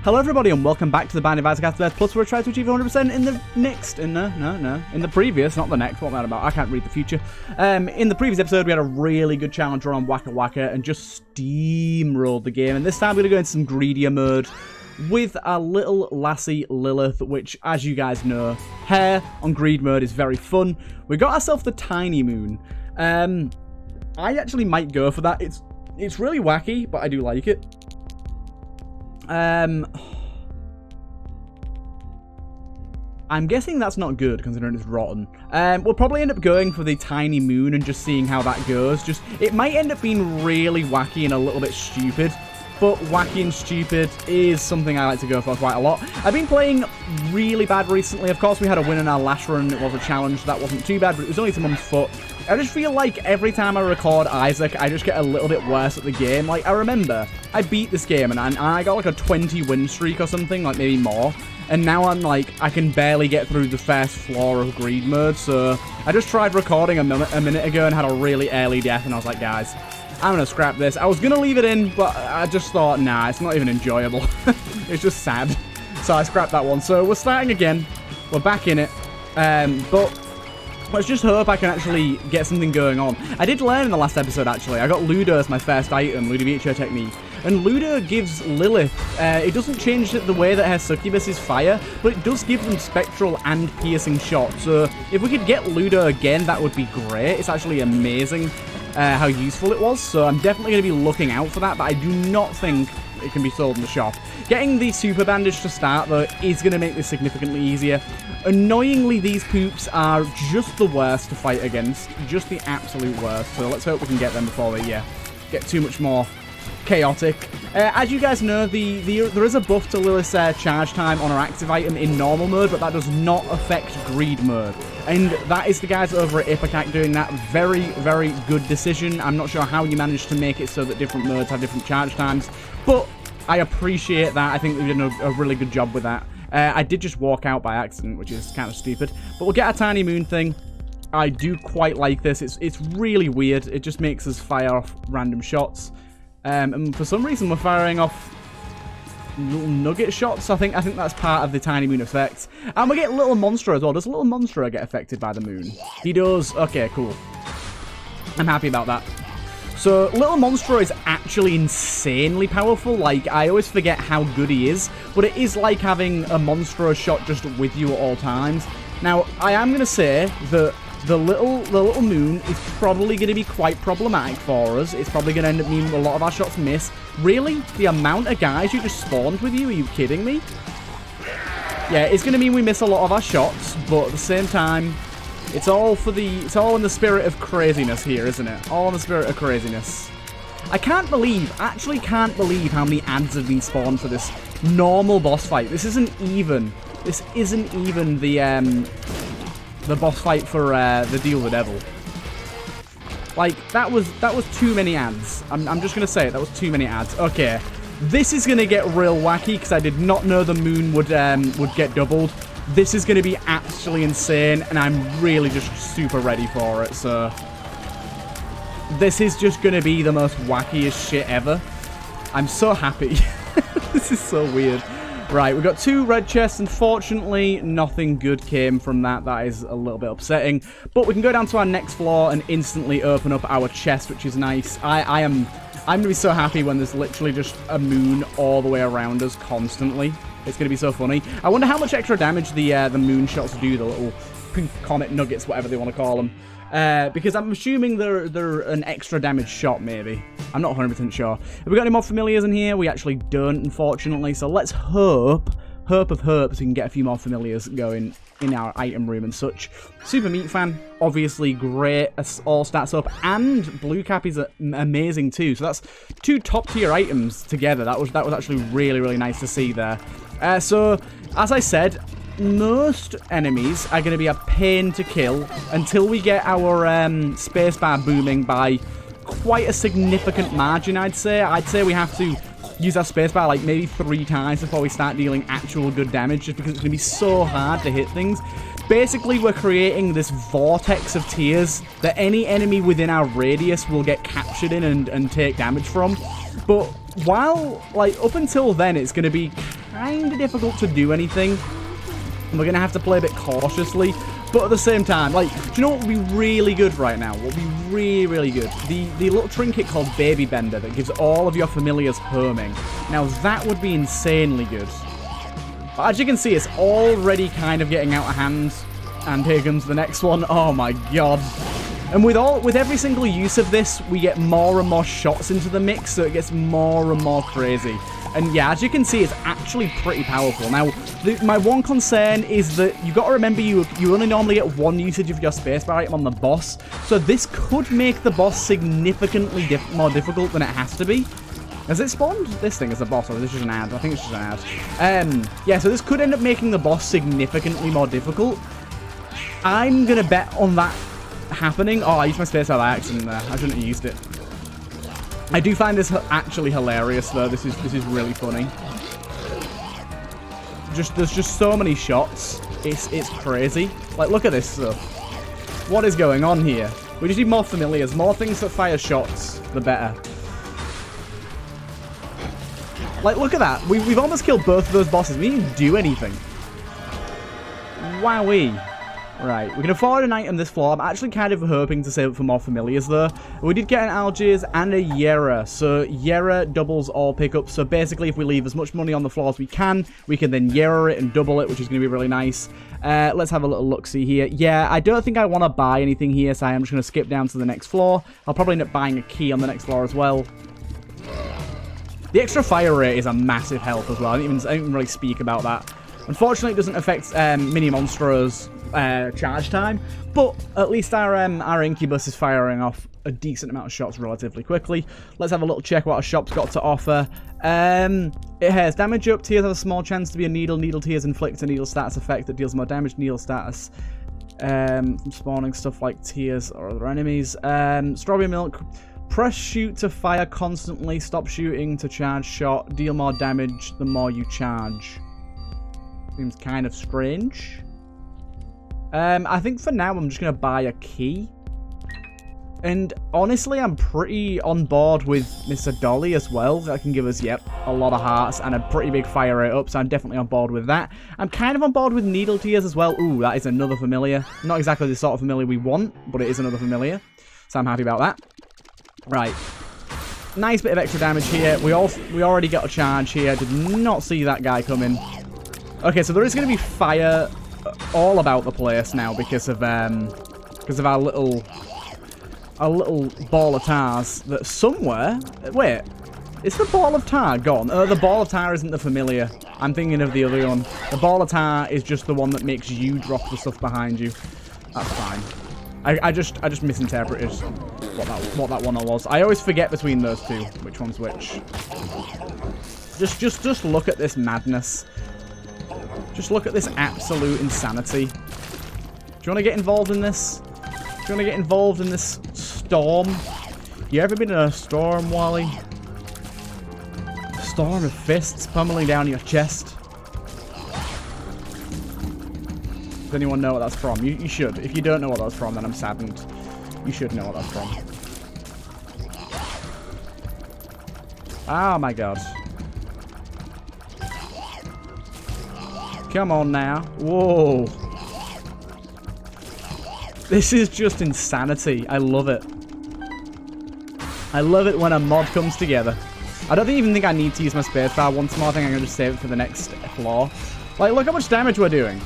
Hello everybody and welcome back to the Binding of Isaac Afterbirth Plus, where we try to achieve 100% in the next, in the previous, not the next, what am I about? I can't read the future. In the previous episode we had a really good challenge on Waka Waka and just steamrolled the game, and this time we're going to go into some greedier mode with our little lassie Lilith, which, as you guys know, hair on greed mode is very fun. We got ourselves the tiny moon. I actually might go for that. It's really wacky, but I do like it. I'm guessing that's not good, considering it's rotten. We'll probably end up going for the tiny moon and just seeing how that goes. It might end up being really wacky and a little bit stupid, but wacky and stupid is something I like to go for quite a lot. I've been playing really bad recently. Of course, we had a win in our last run. It was a challenge. That wasn't too bad, but it was only to Mum's foot. I just feel like every time I record Isaac, I just get a little bit worse at the game. Like, I remember I beat this game and I got like a 20 win streak or something, like maybe more. And now I'm like, I can barely get through the first floor of greed mode. So I just tried recording a minute ago and had a really early death. And I was like, guys, I'm going to scrap this. I was going to leave it in, but I just thought, nah, it's not even enjoyable. It's just sad. So I scrapped that one. So we're starting again. We're back in it. But let's just hope I can actually get something going on. I did learn in the last episode, actually. I got Ludo as my first item, Ludovico technique. And Ludo gives Lilith, it doesn't change the way that her succubus is fire, but it does give them spectral and piercing shots. So if we could get Ludo again, that would be great. It's actually amazing how useful it was. So I'm definitely going to be looking out for that, but I do not think it can be sold in the shop. Getting the super bandage to start, though, is going to make this significantly easier. Annoyingly, these poops are just the worst to fight against. Just the absolute worst. So let's hope we can get them before they get too much more chaotic. As you guys know, there is a buff to Lilith's charge time on her active item in normal mode, but that does not affect greed mode. And that is the guys over at Ipecac doing that. Very, very good decision. I'm not sure how you managed to make it so that different modes have different charge times, but I appreciate that. I think they did a really good job with that. I did just walk out by accident, which is kind of stupid. But we'll get our tiny moon thing. I do quite like this. It's really weird. It just makes us fire off random shots. And for some reason, we're firing off little nugget shots. I think that's part of the tiny moon effect. And we get Little Monster as well. Does Little Monster get affected by the moon? He does. Okay, cool. I'm happy about that. So, Little Monster is actually insanely powerful. Like, I always forget how good he is, but it is like having a Monstro shot just with you at all times. Now, I am going to say that the little moon is probably going to be quite problematic for us. It's probably going to end up meaning a lot of our shots miss. Really? The amount of guys you just spawned with you? Are you kidding me? Yeah, it's going to mean we miss a lot of our shots, but at the same time, it's all in the spirit of craziness here, isn't it? All in the spirit of craziness. I actually can't believe how many ads have been spawned for this normal boss fight. This isn't even the boss fight for the Deal the Devil. Like, that was too many ads. I'm just gonna say it, that was too many ads. Okay, this is gonna get real wacky because I did not know the moon would get doubled. This is going to be actually insane, and I'm really just super ready for it, so this is just going to be the most wackiest shit ever. I'm so happy. This is so weird. Right, we've got 2 red chests. Unfortunately, nothing good came from that. That is a little bit upsetting, but we can go down to our next floor and instantly open up our chest, which is nice. I'm going to be so happy when there's literally just a moon all the way around us constantly. It's going to be so funny. I wonder how much extra damage the moon shots do, the little pink comet nuggets, whatever they want to call them. Because I'm assuming they're an extra damage shot, maybe. I'm not 100% sure. Have we got any more familiars in here? We actually don't, unfortunately. So let's hope of hopes we can get a few more familiars going in our item room and such. Super Meat Fan, obviously great, all stats up, and Blue Cap is amazing too. So that's 2 top tier items together. That was actually really, really nice to see there. So as I said, most enemies are going to be a pain to kill until we get our spacebar booming by quite a significant margin, I'd say. I'd say we have to use our spacebar like maybe 3 times before we start dealing actual good damage, just because it's going to be so hard to hit things. Basically, we're creating this vortex of tears that any enemy within our radius will get captured in and take damage from. But while, like, up until then, it's going to be kind of difficult to do anything. And we're going to have to play a bit cautiously. But at the same time, like, do you know what would be really good right now? What would be really, really good? The little trinket called Baby Bender that gives all of your familiars homing. Now, that would be insanely good. But as you can see, it's already kind of getting out of hand. And here comes the next one. Oh my god. And with every single use of this, we get more and more shots into the mix, so it gets more and more crazy. And yeah, as you can see, it's actually pretty powerful. Now, my one concern is that you got to remember you only normally get one usage of your spacebar item on the boss, so this could make the boss significantly more difficult than it has to be. Has it spawned this thing as a boss, or is this just an ad? I think it's just an ad. Yeah, so this could end up making the boss significantly more difficult. I'm going to bet on that happening. Oh, I used my spacebar by accident there. I shouldn't have used it. I do find this actually hilarious, though. This is really funny. There's just so many shots. It's crazy. Like, look at this stuff. What is going on here? We just need more familiars. More things that fire shots, the better. Like, look at that. We've almost killed both of those bosses. We didn't do anything. Wowee. Right, we can afford an item this floor. I'm actually kind of hoping to save it for more familiars, though. We did get an Algiers and a Yera. So, Yera doubles all pickups. So, basically, if we leave as much money on the floor as we can then Yera it and double it, which is going to be really nice. Let's have a little look-see here. Yeah, I don't think I want to buy anything here, so I'm just going to skip down to the next floor. I'll probably end up buying a key on the next floor as well. The extra fire rate is a massive help as well. I didn't even really speak about that. Unfortunately, it doesn't affect Mini Monstro's charge time, but at least our Incubus is firing off a decent amount of shots relatively quickly. Let's have a little check what our shop's got to offer. It has damage up. Tears have a small chance to be a needle. Needle tears inflict a needle status effect that deals more damage. Needle status from spawning stuff like tears or other enemies. Strawberry milk. Press shoot to fire constantly. Stop shooting to charge shot. Deal more damage the more you charge. Seems kind of strange. I think for now I'm just going to buy a key. And honestly, I'm pretty on board with Mr. Dolly as well. That can give us, yep, a lot of hearts and a pretty big fire rate up, so I'm definitely on board with that. I'm kind of on board with Needle Tears as well. Ooh, that is another familiar. Not exactly the sort of familiar we want, but it is another familiar. So I'm happy about that. Right. Nice bit of extra damage here. We already got a charge here. Did not see that guy coming. Okay, so there is going to be fire all about the place now because of our little ball of tars that somewhere. Wait, is the ball of tar gone? The ball of tar isn't the familiar. I'm thinking of the other one. The ball of tar is just the one that makes you drop the stuff behind you. That's fine. I just misinterpreted what that one was. I always forget between those two which one's which. Just look at this madness. Just look at this absolute insanity. Do you want to get involved in this? Do you want to get involved in this storm? You ever been in a storm, Wally? Storm of fists pummeling down your chest. Does anyone know what that's from? You should. If you don't know what that's from, then I'm saddened. You should know what that's from. Oh my god. Come on now. Whoa. This is just insanity. I love it. I love it when a mod comes together. I don't even think I need to use my spacebar once more. I think I'm going to just save it for the next floor. Like, look how much damage we're doing.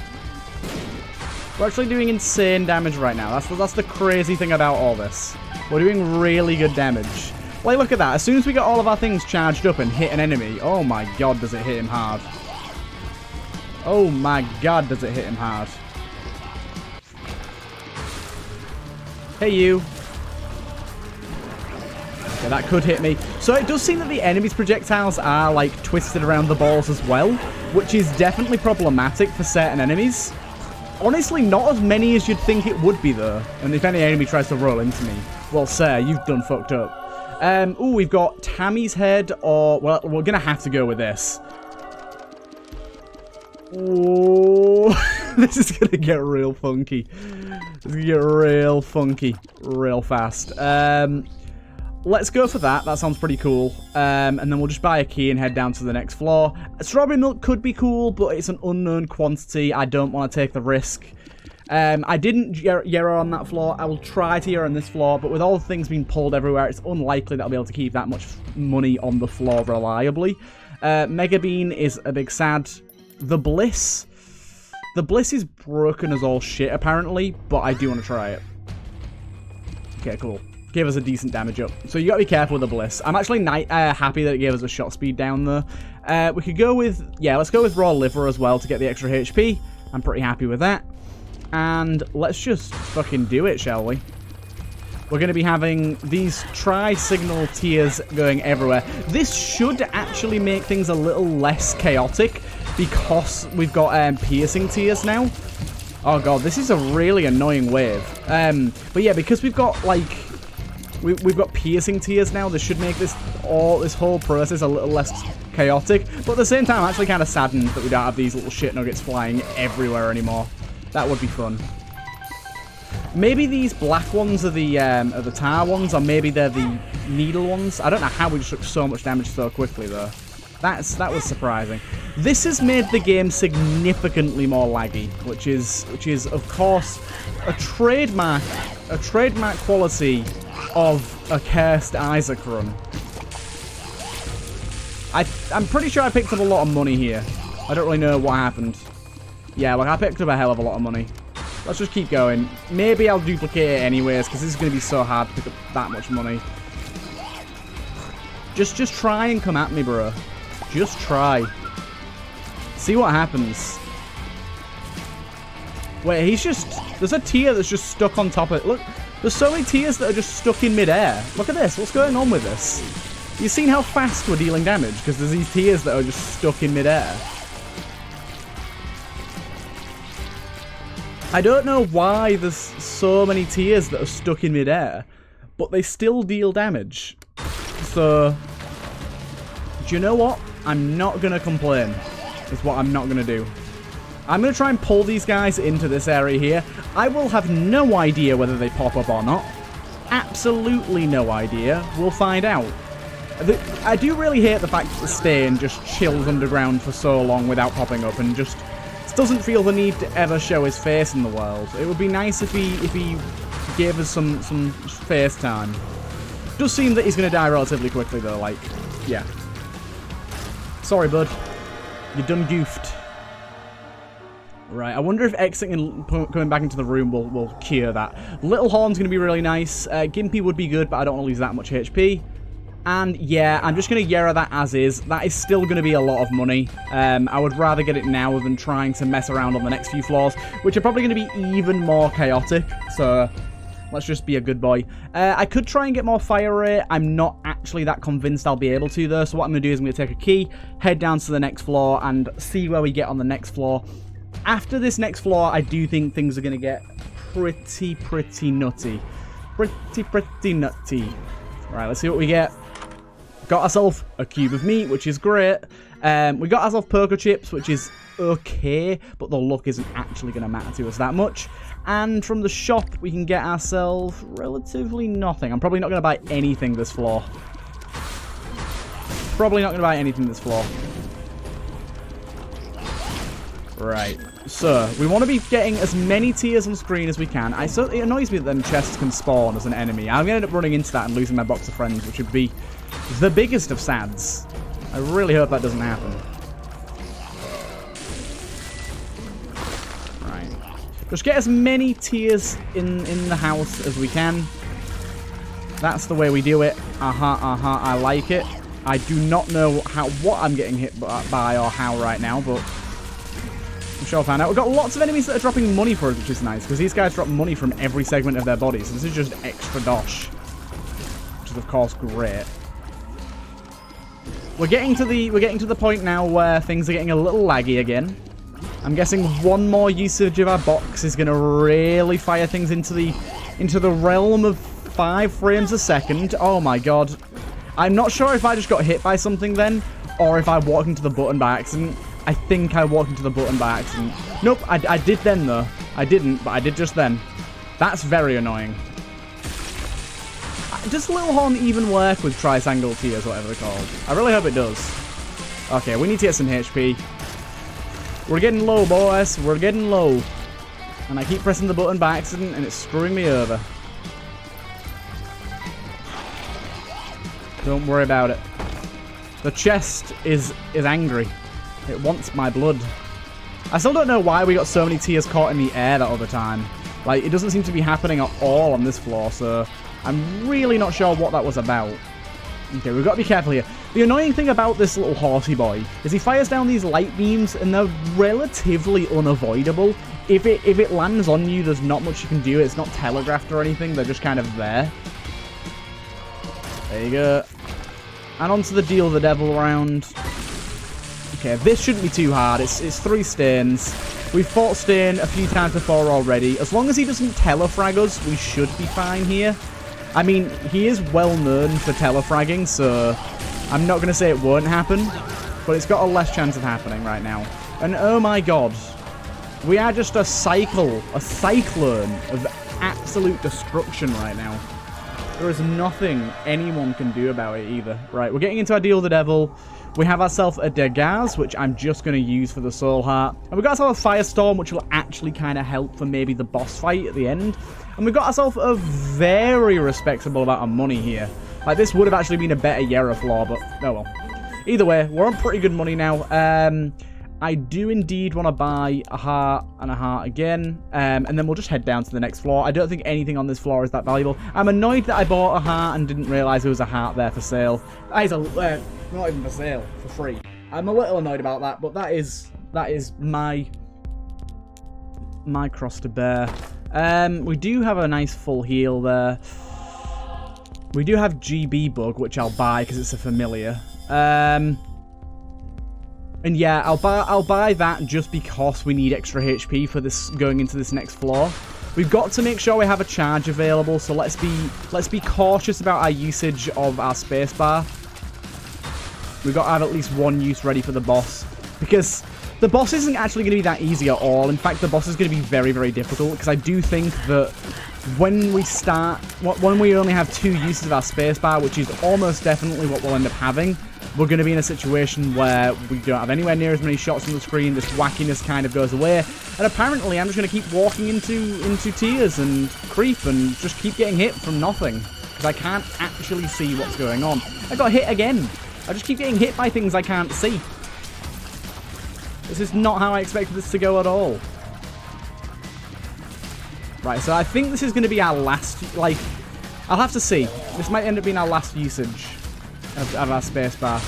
We're actually doing insane damage right now. That's the crazy thing about all this. We're doing really good damage. Like, look at that. As soon as we get all of our things charged up and hit an enemy, oh my god, does it hit him hard. Oh my god, does it hit him hard. Hey, you. Okay, that could hit me. So it does seem that the enemy's projectiles are, like, twisted around the balls as well, which is definitely problematic for certain enemies. Honestly, not as many as you'd think it would be, though. And if any enemy tries to roll into me, well, sir, you've done fucked up. Ooh, we've got Tammy's head, or... Well, we're going to have to go with this. Oh, this is going to get real funky. It's going to get real funky real fast. let's go for that. That sounds pretty cool. And then we'll just buy a key and head down to the next floor. Strawberry milk could be cool, but it's an unknown quantity. I don't want to take the risk. I didn't Yarrow on that floor. I will try to Yarrow on this floor, but with all the things being pulled everywhere, it's unlikely that I'll be able to keep that much money on the floor reliably. Mega Bean is a big sad. The Bliss. The Bliss is broken as all shit, apparently, but I do want to try it. Okay, cool. Gave us a decent damage up. So you gotta be careful with the Bliss. I'm actually happy that it gave us a shot speed down there. We could go with, yeah, let's go with Raw Liver as well to get the extra HP. I'm pretty happy with that. And let's just fucking do it, shall we? We're going to be having these tri-signal tiers going everywhere. This should actually make things a little less chaotic because we've got piercing tiers now. Oh god, this is a really annoying wave. But yeah, because we've got like we've got piercing tiers now, this should make this whole process a little less chaotic. But at the same time, I'm actually kind of saddened that we don't have these little shit nuggets flying everywhere anymore. That would be fun. Maybe these black ones are the tar ones, or maybe they're the needle ones. I don't know how we just took so much damage so quickly, though. That was surprising. This has made the game significantly more laggy, which is of course a trademark quality of a cursed Isaac run. I'm pretty sure I picked up a lot of money here. I don't really know what happened. Yeah, like I picked up a hell of a lot of money. Let's just keep going. Maybe I'll duplicate it anyways, because this is going to be so hard to pick up that much money. Just try and come at me, bro. Just try. See what happens. Wait, there's a tier that's just stuck on top of it. Look, there's so many tiers that are just stuck in midair. Look at this. What's going on with this? You've seen how fast we're dealing damage, because there's these tiers that are just stuck in midair. I don't know why there's so many tiers that are stuck in midair, but they still deal damage. So, do you know what? I'm not going to complain, is what I'm not going to do. I'm going to try and pull these guys into this area here. I will have no idea whether they pop up or not. Absolutely no idea. We'll find out. I do really hate the fact that the Stain just chills underground for so long without popping up and just doesn't feel the need to ever show his face in the world. It would be nice if he gave us some face time. Does seem that he's going to die relatively quickly though, like, yeah. Sorry, bud. You done goofed. Right, I wonder if exiting and coming back into the room will cure that. Little Horn's going to be really nice. Gimpy would be good, but I don't want to lose that much HP. And yeah, I'm just going to Yarrow that as is. That is still going to be a lot of money. I would rather get it now than trying to mess around on the next few floors, which are probably going to be even more chaotic. So let's just be a good boy. I could try and get more fire rate. I'm not actually that convinced I'll be able to, though. So what I'm going to do is I'm going to take a key, head down to the next floor, and see where we get on the next floor. After this next floor, I do think things are going to get pretty nutty. Pretty nutty. Right, let's see what we get. Got ourselves a cube of meat, which is great. We got ourselves poker chips, which is okay, but the luck isn't actually going to matter to us that much. And from the shop, we can get ourselves relatively nothing. I'm probably not going to buy anything this floor. Probably not going to buy anything this floor. Right, so we want to be getting as many tiers on screen as we can. It annoys me that them chests can spawn as an enemy. I'm going to end up running into that and losing my box of friends, which would be the biggest of sads. I really hope that doesn't happen. Right. Just get as many tiers in the house as we can. That's the way we do it. I like it. I do not know what I'm getting hit by or how right now, but I'm sure I'll find out. We've got lots of enemies that are dropping money for us, which is nice, because these guys drop money from every segment of their body, so this is just extra dosh. Which is, of course, great. We're getting to the point now where things are getting a little laggy again. I'm guessing one more usage of our box is going to really fire things into the realm of 5 frames a second. Oh my god. I'm not sure if I just got hit by something then, or if I walked into the button by accident. I think I walked into the button by accident. Nope, I did then though. I didn't, but I did just then. That's very annoying. Does Little Horn even work with Triangle Tears, whatever they're called? I really hope it does. Okay, we need to get some HP. We're getting low, boys. We're getting low. And I keep pressing the button by accident, and it's screwing me over. Don't worry about it. The chest is angry. It wants my blood. I still don't know why we got so many tears caught in the air that other time. Like, it doesn't seem to be happening at all on this floor, so I'm really not sure what that was about. Okay, we've got to be careful here. The annoying thing about this little horsey boy is he fires down these light beams, and they're relatively unavoidable. If it lands on you, there's not much you can do. It's not telegraphed or anything. They're just kind of there. There you go. And onto the Deal the Devil round. Okay, this shouldn't be too hard. It's 3 Stains. We've fought Stain a few times before already. As long as he doesn't telefrag us, we should be fine here. I mean, he is well known for telefragging, so I'm not going to say it won't happen, but it's got a less chance of happening right now. And oh my god, we are just a cyclone of absolute destruction right now. There is nothing anyone can do about it either. Right, we're getting into our Deal the Devil. We have ourselves a Degaz, which I'm just going to use for the Soul Heart. And we've got ourselves a Firestorm, which will actually kind of help for maybe the boss fight at the end. And we've got ourselves a very respectable amount of money here. Like, this would have actually been a better Yera floor, but oh well. Either way, we're on pretty good money now. I do indeed want to buy a heart and a heart again. And then we'll just head down to the next floor. I don't think anything on this floor is that valuable. I'm annoyed that I bought a heart and didn't realise there was a heart there for sale. That is not even for sale, for free. I'm a little annoyed about that, but that is my cross to bear. We do have a nice full heal there. We do have GB Bug, which I'll buy because it's a familiar. And yeah, I'll buy that just because we need extra HP for this going into this next floor. We've got to make sure we have a charge available, so let's be cautious about our usage of our spacebar. We've got to have at least one use ready for the boss, because the boss isn't actually going to be that easy at all. In fact, the boss is going to be very, very difficult, because I do think that when we only have 2 uses of our spacebar, which is almost definitely what we'll end up having, we're going to be in a situation where we don't have anywhere near as many shots on the screen. This wackiness kind of goes away, and apparently I'm just going to keep walking into tears and creep and just keep getting hit from nothing, because I can't actually see what's going on. I got hit again. I just keep getting hit by things I can't see. This is not how I expected this to go at all. Right, so I think this is going to be our last, like, I'll have to see. This might end up being our last usage of our spacebar.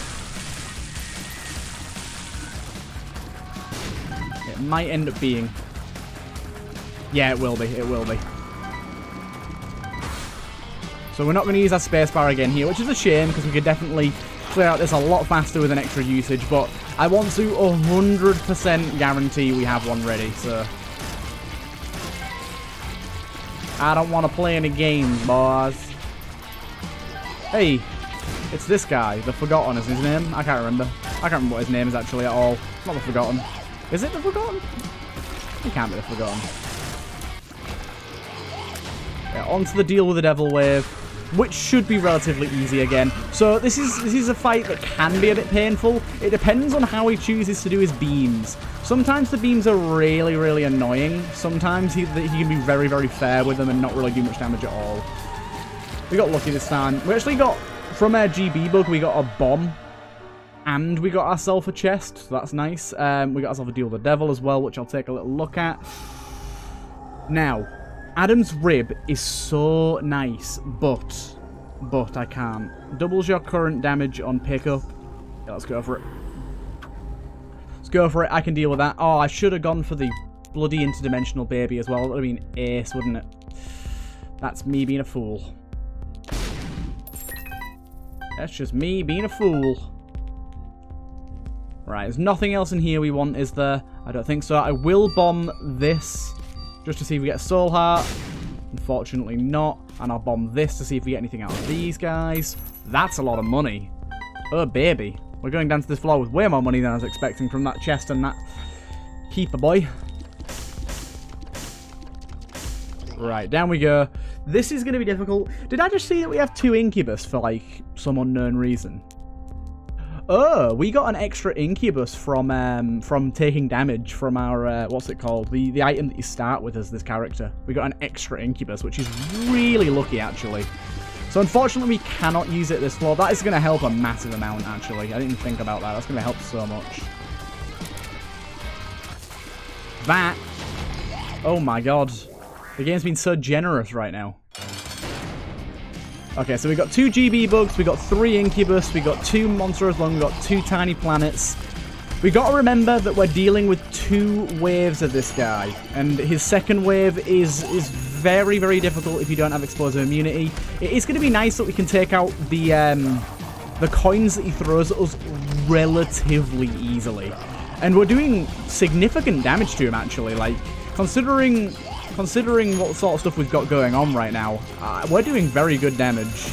It might end up being. Yeah, it will be. It will be. So we're not going to use our spacebar again here, which is a shame, because we could definitely clear out this a lot faster with an extra usage, but I want to 100% guarantee we have one ready, so I don't want to play any games, boys. Hey, it's this guy, the Forgotten is his name? I can't remember. I can't remember what his name is actually at all. It's not the Forgotten. Is it the Forgotten? It can't be the Forgotten. Yeah, onto the Deal with the Devil wave, which should be relatively easy again. So this is a fight that can be a bit painful. It depends on how he chooses to do his beams. Sometimes the beams are really, really annoying. Sometimes he can be very, very fair with them and not really do much damage at all. We got lucky this time. We actually got, from our GB Bug, we got a bomb. And we got ourselves a chest, so that's nice. We got ourselves a Deal with the Devil as well, which I'll take a little look at. Now, Adam's Rib is so nice, but I can't. Doubles your current damage on pickup. Yeah, let's go for it. Let's go for it. I can deal with that. Oh, I should have gone for the bloody interdimensional baby as well. That would have been ace, wouldn't it? That's me being a fool. That's just me being a fool. Right, there's nothing else in here we want, is there? I don't think so. I will bomb this just to see if we get a Soul Heart. Unfortunately not. And I'll bomb this to see if we get anything out of these guys. That's a lot of money. Oh, baby. We're going down to this floor with way more money than I was expecting from that chest and that keeper boy. Right, down we go. This is going to be difficult. Did I just see that we have 2 Incubus for, like, some unknown reason? Oh, we got an extra Incubus from taking damage from our, what's it called? The item that you start with as this character. We got an extra Incubus, which is really lucky, actually. So unfortunately, we cannot use it this floor. That is going to help a massive amount, actually. I didn't even think about that. That's going to help so much. That. Oh my god. The game's been so generous right now. Okay, so we got 2 GB bugs, we got 3 Incubus, we got 2 Monsters Lung, we got 2 Tiny Planets. We got to remember that we're dealing with 2 waves of this guy, and his second wave is very, very difficult if you don't have explosive immunity. It is going to be nice that we can take out the coins that he throws at us relatively easily. And we're doing significant damage to him, actually. Like, considering what sort of stuff we've got going on right now, we're doing very good damage.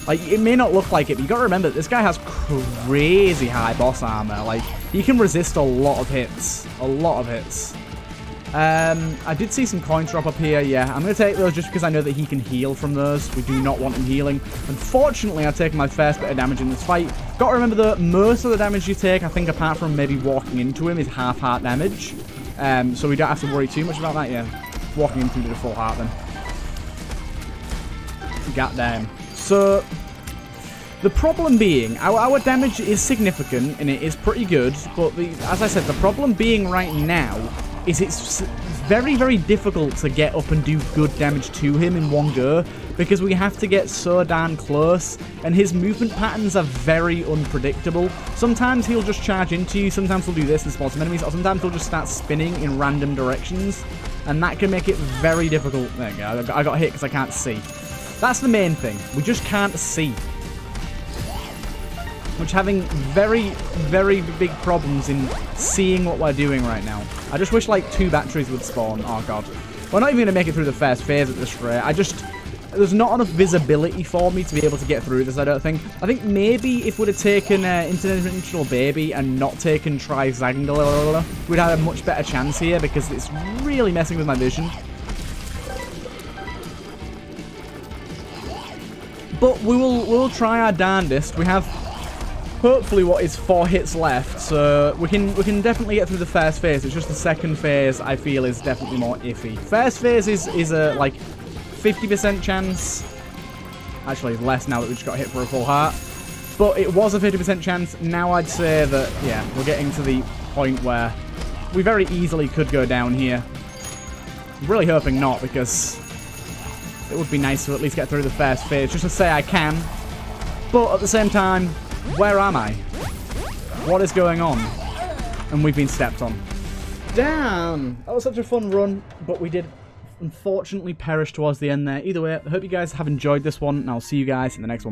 Like, it may not look like it, but you got to remember that this guy has crazy high boss armor. Like, he can resist a lot of hits. A lot of hits. I did see some coins drop up here. Yeah, I'm going to take those just because I know that he can heal from those. We do not want him healing. Unfortunately, I've taken my first bit of damage in this fight. Got to remember that most of the damage you take, I think apart from maybe walking into him, is half heart damage. So we don't have to worry too much about that. Yeah, walking into the full heart then. Goddamn. So, the problem being, our damage is significant and it is pretty good, but as I said, the problem being right now is it's very, very difficult to get up and do good damage to him in one go, because we have to get so darn close, and his movement patterns are very unpredictable. Sometimes he'll just charge into you, sometimes he'll do this and spawn some enemies, or sometimes he'll just start spinning in random directions, and that can make it very difficult. There you go, I got hit because I can't see. That's the main thing. We just can't see. Which having very, very big problems in seeing what we're doing right now. I just wish like 2 batteries would spawn. Oh god. We're not even going to make it through the first phase at this rate. There's not enough visibility for me to be able to get through this, I don't think. I think maybe if we'd have taken Interdimensional Baby and not taken Triangle, we'd have a much better chance here, because it's really messing with my vision. But we'll try our darndest. We have hopefully what is 4 hits left, so we can definitely get through the first phase. It's just the second phase I feel is definitely more iffy. First phase is a like 50% chance. Actually, less now that we just got hit for a full heart. But it was a 50% chance. Now I'd say that, yeah, we're getting to the point where we very easily could go down here. I'm really hoping not, because it would be nice to at least get through the first phase, just to say I can. But at the same time, where am I? What is going on? And we've been stepped on. Damn! That was such a fun run, but we did unfortunately perish towards the end there. Either way, I hope you guys have enjoyed this one, and I'll see you guys in the next one.